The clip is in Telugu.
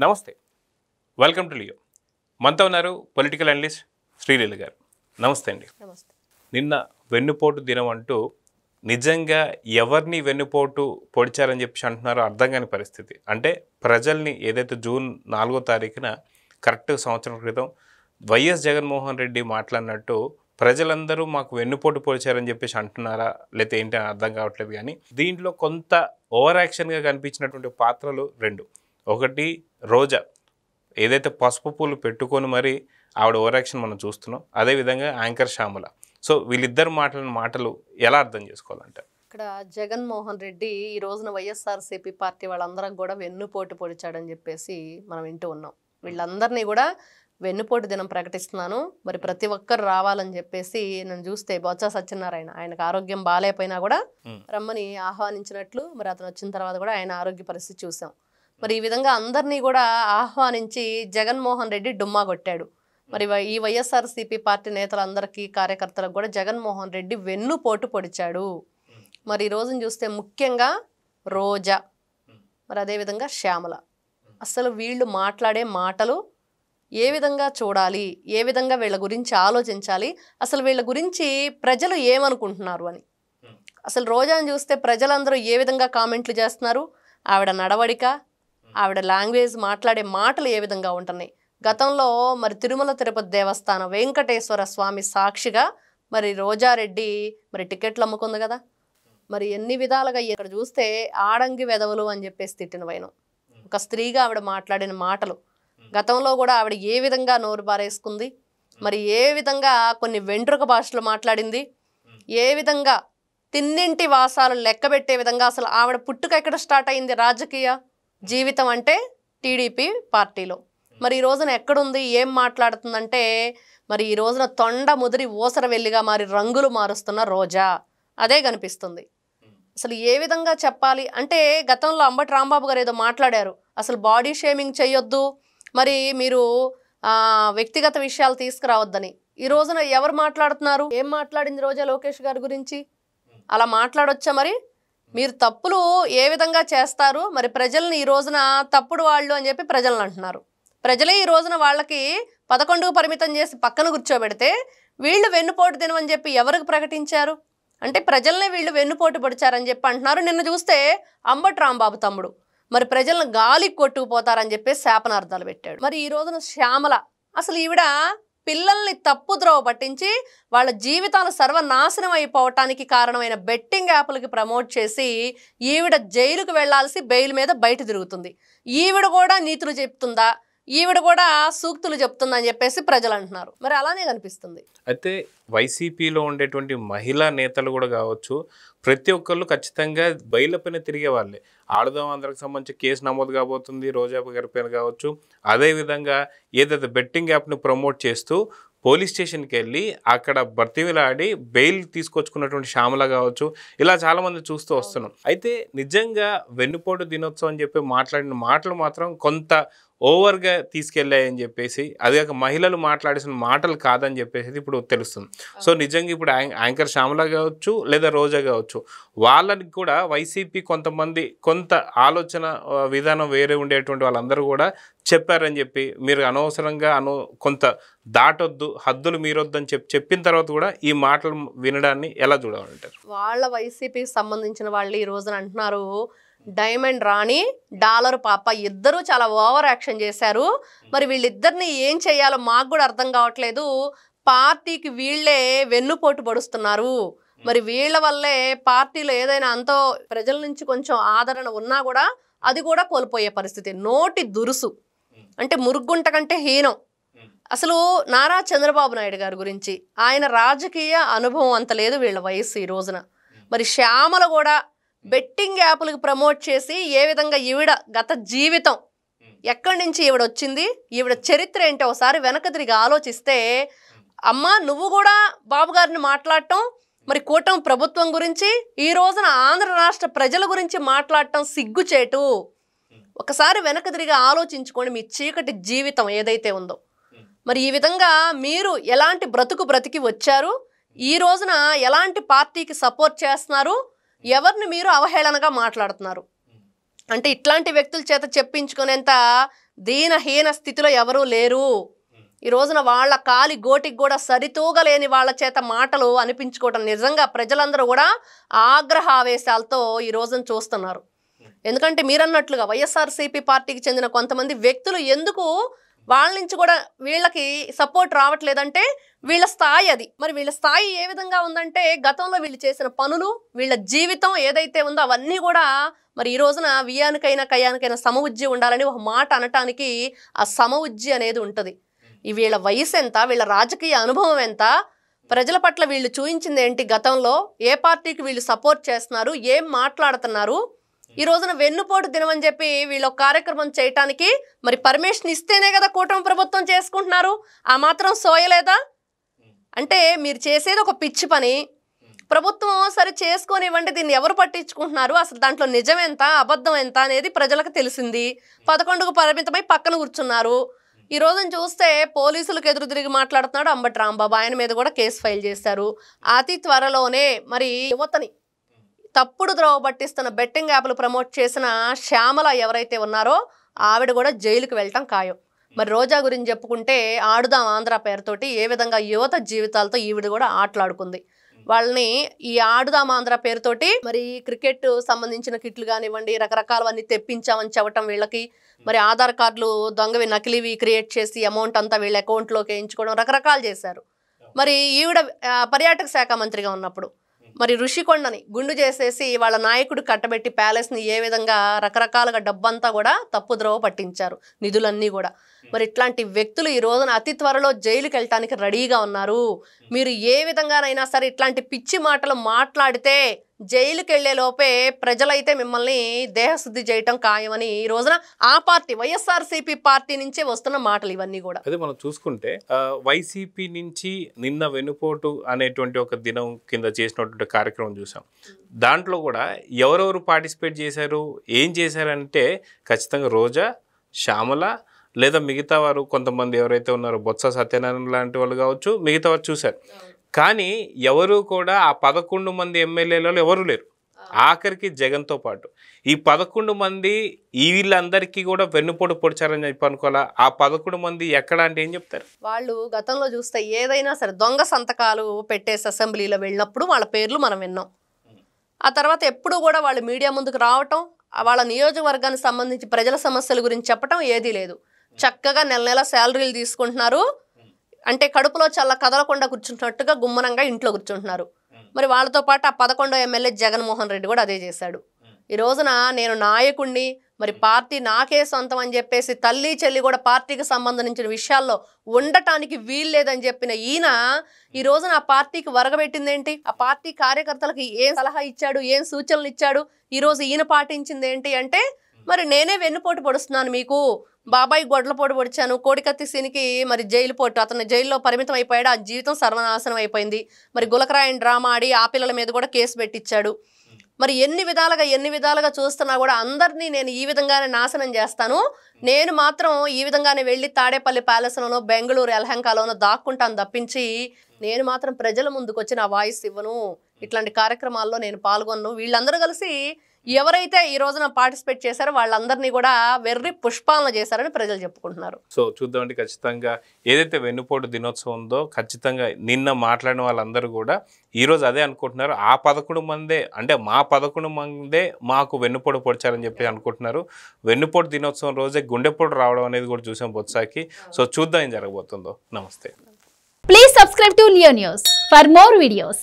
నమస్తే, వెల్కమ్ టు లియో. మనతో ఉన్నారు పొలిటికల్ అనలిస్ట్ శ్రీలీల గారు. నమస్తే అండి. నమస్తే. నిన్న వెన్నుపోటు దినం అంటూ నిజంగా ఎవరిని వెన్నుపోటు పొడిచారని చెప్పి అంటున్నారో అర్థం కాని పరిస్థితి. అంటే ప్రజల్ని ఏదైతే జూన్ 4వ తారీఖున కరెక్ట్ సంవత్సరం క్రితం వైఎస్ జగన్మోహన్ రెడ్డి మాట్లాడినట్టు ప్రజలందరూ మాకు వెన్నుపోటు పొడిచారని చెప్పేసి అంటున్నారా లేకపోతే ఏంటి అని అర్థం కావట్లేదు. కానీ దీంట్లో కొంత ఓవర్ యాక్షన్గా కనిపించినటువంటి పాత్రలు రెండు. ఒకటి రోజా, ఏదైతే పసుపు పూలు పెట్టుకొని మరి ఆవిడ ఓవర్ యాక్షన్ మనం చూస్తున్నాం. అదేవిధంగా యాంకర్ శ్యామల. సో వీళ్ళిద్దరు మాట్లాడిన మాటలు ఎలా అర్థం చేసుకోవాలంటే, ఇక్కడ జగన్మోహన్ రెడ్డి ఈ రోజున వైఎస్ఆర్సీపీ పార్టీ వాళ్ళందరం కూడా వెన్నుపోటు పొడిచాడని చెప్పేసి మనం వింటూ ఉన్నాం. వీళ్ళందరినీ కూడా వెన్నుపోటు దినం ప్రకటిస్తున్నాను, మరి ప్రతి ఒక్కరు రావాలని చెప్పేసి నన్ను చూస్తే బొత్స సత్యనారాయణ ఆయనకు ఆరోగ్యం బాగాలేకపోయినా కూడా రమ్మని ఆహ్వానించినట్లు, మరి అతను వచ్చిన తర్వాత కూడా ఆయన ఆరోగ్య పరిస్థితి చూసాం. మరి ఈ విధంగా అందరినీ కూడా ఆహ్వానించి జగన్మోహన్ రెడ్డి డుమ్మా కొట్టాడు. మరి ఈ వైఎస్ఆర్సీపీ పార్టీ నేతలందరికీ కార్యకర్తలకు కూడా జగన్మోహన్ రెడ్డి వెన్నుపోటు పొడిచాడు. మరి ఈ రోజును చూస్తే ముఖ్యంగా రోజా, మరి అదేవిధంగా శ్యామల, అసలు వీళ్ళు మాట్లాడే మాటలు ఏ విధంగా చూడాలి, ఏ విధంగా వీళ్ళ గురించి ఆలోచించాలి, అసలు వీళ్ళ గురించి ప్రజలు ఏమనుకుంటున్నారు అని. అసలు రోజాను చూస్తే ప్రజలందరూ ఏ విధంగా కామెంట్లు చేస్తున్నారు, ఆవిడ నడవడిక, ఆవిడ లాంగ్వేజ్, మాట్లాడే మాటలు ఏ విధంగా ఉంటున్నాయి. గతంలో మరి తిరుమల తిరుపతి దేవస్థానం వెంకటేశ్వర స్వామి సాక్షిగా మరి రోజారెడ్డి మరి టికెట్లు అమ్ముకుంది కదా. మరి ఎన్ని విధాలుగా ఇక్కడ చూస్తే ఆడంగి వెధవలు అని చెప్పేసి తిట్టిన వైనం. ఒక స్త్రీగా ఆవిడ మాట్లాడిన మాటలు, గతంలో కూడా ఆవిడ ఏ విధంగా నోరు బారేసుకుంది, మరి ఏ విధంగా కొన్ని వెంట్రుక భాషలు మాట్లాడింది, ఏ విధంగా తిన్నింటి వాసాలు లెక్క పెట్టే విధంగా అసలు ఆవిడ పుట్టుక ఎక్కడ స్టార్ట్ అయింది రాజకీయ జీవితం అంటే టీడీపీ పార్టీలో. మరి ఈ రోజున ఎక్కడుంది, ఏం మాట్లాడుతుందంటే మరి ఈ రోజున తొండ ముదిరి ఊసర వెళ్ళిగా మారి రంగులు మారుస్తున్న రోజా అదే కనిపిస్తుంది. అసలు ఏ విధంగా చెప్పాలి అంటే, గతంలో అంబటి రాంబాబు గారు ఏదో మాట్లాడారు, అసలు బాడీ షేమింగ్ చేయొద్దు, మరి మీరు వ్యక్తిగత విషయాలు తీసుకురావద్దని. ఈ రోజున ఎవరు మాట్లాడుతున్నారు, ఏం మాట్లాడింది రోజా లోకేష్ గారి గురించి? అలా మాట్లాడొచ్చా? మరి మీరు తప్పులు ఏ విధంగా చేస్తారు, మరి ప్రజల్ని ఈ రోజున తప్పుడు వాళ్ళు అని చెప్పి ప్రజలను అంటున్నారు. ప్రజలే ఈ రోజున వాళ్ళకి 11కు పరిమితం చేసి పక్కన కూర్చోబెడితే వీళ్ళు వెన్నుపోటు దినం అని చెప్పి ఎవరికి ప్రకటించారు అంటే ప్రజల్నే వీళ్ళు వెన్నుపోటు పొడిచారని చెప్పి అంటున్నారు. నిన్న చూస్తే అంబటి రాంబాబు తమ్ముడు మరి ప్రజలను గాలికి కొట్టుకుపోతారని చెప్పి శాపనార్థాలు పెట్టాడు. మరి ఈ రోజున శ్యామల, అసలు ఈవిడ పిల్లల్ని తప్పుద్రోవ పట్టించి వాళ్ళ జీవితాలు సర్వనాశనం అయిపోవటానికి కారణమైన బెట్టింగ్ యాప్లకి ప్రమోట్ చేసి ఈవిడ జైలుకు వెళ్లాల్సి బెయిల్ మీద బయట తిరుగుతుంది. ఈవిడ కూడా నీతులు చెప్తుందా, ఈవిడ కూడా సూక్తులు చెప్తుందని చెప్పేసి ప్రజలు అంటున్నారు. మరి అలానే కనిపిస్తుంది. అయితే వైసీపీలో ఉండేటువంటి మహిళా నేతలు కూడా కావచ్చు, ప్రతి ఒక్కళ్ళు ఖచ్చితంగా బయలు పైన తిరిగే వాళ్ళే. ఆడదాం అందరికి సంబంధించి కేసు నమోదు కాబోతుంది రోజా గారి పైన కావచ్చు. అదేవిధంగా ఏదైతే బెట్టింగ్ యాప్ను ప్రమోట్ చేస్తూ పోలీస్ స్టేషన్కి వెళ్ళి అక్కడ బర్తివిలాడి బెయిల్ తీసుకొచ్చుకున్నటువంటి శ్యామల కావచ్చు, ఇలా చాలామంది చూస్తూ వస్తున్నాం. అయితే నిజంగా వెన్నుపోటు దినోత్సవం అని చెప్పి మాట్లాడిన మాటలు మాత్రం కొంత ఓవర్గా తీసుకెళ్ళాయని చెప్పేసి, అదే మహిళలు మాట్లాడిసిన మాటలు కాదని చెప్పేసి ఇప్పుడు తెలుస్తుంది. సో నిజంగా ఇప్పుడు యాంకర్ శ్యామల కావచ్చు లేదా రోజా కావచ్చు, వాళ్ళకి కూడా వైసీపీ కొంతమంది కొంత ఆలోచన విధానం వేరే ఉండేటువంటి వాళ్ళందరూ కూడా చెప్పారని చెప్పి, మీరు అనవసరంగా కొంత దాటొద్దు, హద్దులు మీరొద్దు అని చెప్పిన తర్వాత కూడా ఈ మాటలు వినడాన్ని ఎలా చూడాలంటారు? వాళ్ళ వైసీపీకి సంబంధించిన వాళ్ళు ఈ రోజున అంటున్నారు, డైమండ్ రాణి డాలర్ పాప ఇద్దరూ చాలా ఓవర్ యాక్షన్ చేశారు, మరి వీళ్ళిద్దరిని ఏం చేయాలో మాకు కూడా అర్థం కావట్లేదు, పార్టీకి వీళ్ళే వెన్నుపోటు పొడుస్తున్నారు, మరి వీళ్ళ వల్లే పార్టీలో ఏదైనా అంతో ప్రజల నుంచి కొంచెం ఆదరణ ఉన్నా కూడా అది కూడా కోల్పోయే పరిస్థితి. నోటి దురుసు అంటే మురుగుంట కంటే హీనం. అసలు నారా చంద్రబాబు నాయుడు గారి గురించి, ఆయన రాజకీయ అనుభవం అంత లేదు వీళ్ళ వయస్సు ఈ రోజున. మరి శ్యామల కూడా బెట్టింగ్ యాప్లకు ప్రమోట్ చేసి ఏ విధంగా ఈవిడ గత జీవితం ఎక్కడి నుంచి ఈవిడ వచ్చింది, ఈవిడ చరిత్ర ఏంటో ఒకసారి వెనక తిరిగి ఆలోచిస్తే, అమ్మ నువ్వు కూడా బాబు గారిని మాట్లాడటం, మరి కూటమి ప్రభుత్వం గురించి, ఈ రోజున ఆంధ్ర రాష్ట్ర ప్రజల గురించి మాట్లాడటం సిగ్గుచేటు. ఒకసారి వెనక తిరిగి ఆలోచించుకోండి మీ చీకటి జీవితం ఏదైతే ఉందో. మరి ఈ విధంగా మీరు ఎలాంటి బ్రతికి వచ్చారు, ఈ రోజున ఎలాంటి పార్టీకి సపోర్ట్ చేస్తున్నారు, ఎవరిని మీరు అవహేళనగా మాట్లాడుతున్నారు అంటే ఇట్లాంటి వ్యక్తుల చేత చెప్పించుకునేంత దీనహీన స్థితిలో ఎవరూ లేరు. ఈ రోజున వాళ్ళ కాలి గోటికి కూడా సరితూగలేని వాళ్ళ చేత మాటలు అనిపించుకోవటం నిజంగా ప్రజలందరూ కూడా ఆగ్రహావేశాలతో ఈ రోజున చూస్తున్నారు. ఎందుకంటే మీరన్నట్లుగా వైఎస్ఆర్సీపీ పార్టీకి చెందిన కొంతమంది వ్యక్తులు ఎందుకు వాళ్ళ నుంచి కూడా వీళ్ళకి సపోర్ట్ రావట్లేదంటే వీళ్ళ స్థాయి అది. మరి వీళ్ళ స్థాయి ఏ విధంగా ఉందంటే గతంలో వీళ్ళు చేసిన పనులు, వీళ్ళ జీవితం ఏదైతే ఉందో అవన్నీ కూడా మరి ఈ రోజున వియానికైనా కయానికైనా సమవుజ్జి ఉండాలని ఒక మాట అనటానికి ఆ సమవుజ్జి అనేది ఉంటుంది. వీళ్ళ వయసు ఎంత, వీళ్ళ రాజకీయ అనుభవం ఎంత, ప్రజల పట్ల వీళ్ళు చూయించింది ఏంటి, గతంలో ఏ పార్టీకి వీళ్ళు సపోర్ట్ చేస్తున్నారు, ఏం మాట్లాడుతున్నారు. ఈ రోజున వెన్నుపోటు దినం అని చెప్పి వీళ్ళు ఒక కార్యక్రమం చేయటానికి మరి పర్మిషన్ ఇస్తేనే కదా కూటమి ప్రభుత్వం చేసుకుంటున్నారు. ఆ మాత్రం సోయలేదా? అంటే మీరు చేసేది ఒక పిచ్చి పని, ప్రభుత్వం సరే చేసుకొనివ్వండి, దీన్ని ఎవరు పట్టించుకుంటున్నారు, అసలు దాంట్లో నిజం ఎంత అబద్ధం ఎంత అనేది ప్రజలకు తెలిసింది. 11కు పరిమితమై పక్కన కూర్చున్నారు. ఈ రోజున చూస్తే పోలీసులకు ఎదురు తిరిగి మాట్లాడుతున్నాడు అంబటి రాంబాబు. ఆయన మీద కూడా కేసు ఫైల్ చేశారు. అతి త్వరలోనే మరి యువతని తప్పుడు ద్రోవ పట్టిస్తున్న బెట్టింగ్ యాప్లు ప్రమోట్ చేసిన శ్యామల ఎవరైతే ఉన్నారో ఆవిడ కూడా జైలుకి వెళ్ళటం ఖాయం. మరి రోజా గురించి చెప్పుకుంటే ఆడుదాం ఆంధ్ర పేరుతోటి ఏ విధంగా యువత జీవితాలతో ఈవిడ కూడా ఆటలాడుకుంది. వాళ్ళని ఈ ఆడుదాం ఆంధ్ర పేరుతోటి మరి క్రికెట్ సంబంధించిన కిట్లు కానివ్వండి రకరకాలవన్నీ తెప్పించామని చెప్పటం, వీళ్ళకి మరి ఆధార్ కార్డులు దొంగవి నకిలీవి క్రియేట్ చేసి అమౌంట్ అంతా వీళ్ళ అకౌంట్లోకి వేయించుకోవడం రకరకాలు చేశారు. మరి ఈవిడ పర్యాటక శాఖ మంత్రిగా ఉన్నప్పుడు మరి ఋషికొండని గుండు చేసేసి వాళ్ళ నాయకుడు కట్టబెట్టి ప్యాలెస్ని ఏ విధంగా రకరకాలుగా డబ్బంతా కూడా తప్పుద్రోవ పట్టించారు, నిధులన్నీ కూడా. మరి ఇట్లాంటి వ్యక్తులు ఈ రోజున అతి త్వరలో జైలుకి వెళ్ళటానికి రెడీగా ఉన్నారు. మీరు ఏ విధంగానైనా సరే ఇట్లాంటి పిచ్చి మాటలు మాట్లాడితే జైలుకి వెళ్లే లోపే ప్రజలైతే మిమ్మల్ని దేహశుద్ధి చేయటం ఖాయమని ఈ రోజున ఆ పార్టీ వైఎస్ఆర్సీపీ పార్టీ నుంచే వస్తున్న మాటలు ఇవన్నీ కూడా. అదే మనం చూసుకుంటే వైసీపీ నుంచి నిన్న వెన్నుపోటు అనేటువంటి ఒక దినం కింద చేసినటువంటి కార్యక్రమం చూసాం. దాంట్లో కూడా ఎవరెవరు పార్టిసిపేట్ చేశారు, ఏం చేశారంటే ఖచ్చితంగా రోజా, శ్యామల లేదా మిగతా వారు కొంతమంది ఎవరైతే ఉన్నారో బొత్స సత్యనారాయణ లాంటి వాళ్ళు కావచ్చు, మిగతా వారు చూశారు. కానీ ఎవరు కూడా ఆ 11 మంది ఎమ్మెల్యేలలో ఎవరు లేరు, ఆఖరికి జగన్తో పాటు. ఈ 11 మంది వీళ్ళందరికీ కూడా వెన్నుపోటు పొడిచారని చెప్పి అనుకోవాలా? ఆ 11 మంది ఎక్కడ అంటే ఏం చెప్తారు? వాళ్ళు గతంలో చూస్తే ఏదైనా సరే దొంగ సంతకాలు పెట్టేసి అసెంబ్లీలో వెళ్ళినప్పుడు వాళ్ళ పేర్లు మనం విన్నాం. ఆ తర్వాత ఎప్పుడు కూడా వాళ్ళు మీడియా ముందుకు రావటం, వాళ్ళ నియోజకవర్గానికి సంబంధించి ప్రజల సమస్యల గురించి చెప్పటం ఏదీ లేదు. చక్కగా నెల నెల శాలరీలు తీసుకుంటున్నారు, అంటే కడుపులో చల్ల కదలకుండా కూర్చుంటున్నట్టుగా గుమ్మనంగా ఇంట్లో కూర్చుంటున్నారు. మరి వాళ్ళతో పాటు ఆ 11వ ఎమ్మెల్యే జగన్మోహన్ రెడ్డి కూడా అదే చేశాడు. ఈ రోజున నేను నాయకుడిని, మరి పార్టీ నాకే సొంతం అని చెప్పేసి తల్లి చెల్లి కూడా పార్టీకి సంబంధించిన విషయాల్లో ఉండటానికి వీల్లేదని చెప్పిన ఈయన ఈ రోజున ఆ పార్టీకి వరగబెట్టింది ఏంటి, ఆ పార్టీ కార్యకర్తలకు ఏం సలహా ఇచ్చాడు, ఏం సూచనలు ఇచ్చాడు, ఈరోజు ఈయన పాటించింది ఏంటి అంటే మరి నేనే వెన్నుపోటు పొడుస్తున్నాను, మీకు బాబాయ్ గొడ్లపోటు పొడిచాను, కోడికత్తి సీనికి మరి జైలు పోటు, అతను జైల్లో పరిమితం అయిపోయాడు, ఆ జీవితం సర్వనాశనం అయిపోయింది. మరి గులకరాయని డ్రామా ఆడి ఆ పిల్లల మీద కూడా కేసు పెట్టించాడు. మరి ఎన్ని విధాలుగా చూస్తున్నా కూడా అందరినీ నేను ఈ విధంగానే నాశనం చేస్తాను, నేను మాత్రం ఈ విధంగానే వెళ్ళి తాడేపల్లి ప్యాలెస్లోనో బెంగళూరు ఎలహంకాలోనో దాక్కుంటాను తప్పించి నేను మాత్రం ప్రజల ముందుకు వచ్చి నా వాయిస్ ఇవ్వను, ఇట్లాంటి కార్యక్రమాల్లో నేను పాల్గొను. వీళ్ళందరూ కలిసి ఎవరైతే ఈ రోజున పార్టిసిపేట్ చేశారో వాళ్ళందరినీ కూడా వెర్రి పుష్పాలను చేశారని ప్రజలు చెప్పుకుంటున్నారు. సో చూద్దామండి, ఖచ్చితంగా ఏదైతే వెన్నుపోటు దినోత్సవం ఉందో ఖచ్చితంగా నిన్న మాట్లాడిన వాళ్ళందరూ కూడా ఈరోజు అదే అనుకుంటున్నారు. ఆ 11 మందే అంటే మా 11 మందే మాకు వెన్నుపోటు పొడిచారని చెప్పి అనుకుంటున్నారు. వెన్నుపోటు దినోత్సవం రోజే గుండెపోటు రావడం అనేది కూడా చూసాం బొత్సాకి. సో చూద్దాం ఏం జరగబోతుందో. నమస్తే. Please subscribe to Leo News for more videos.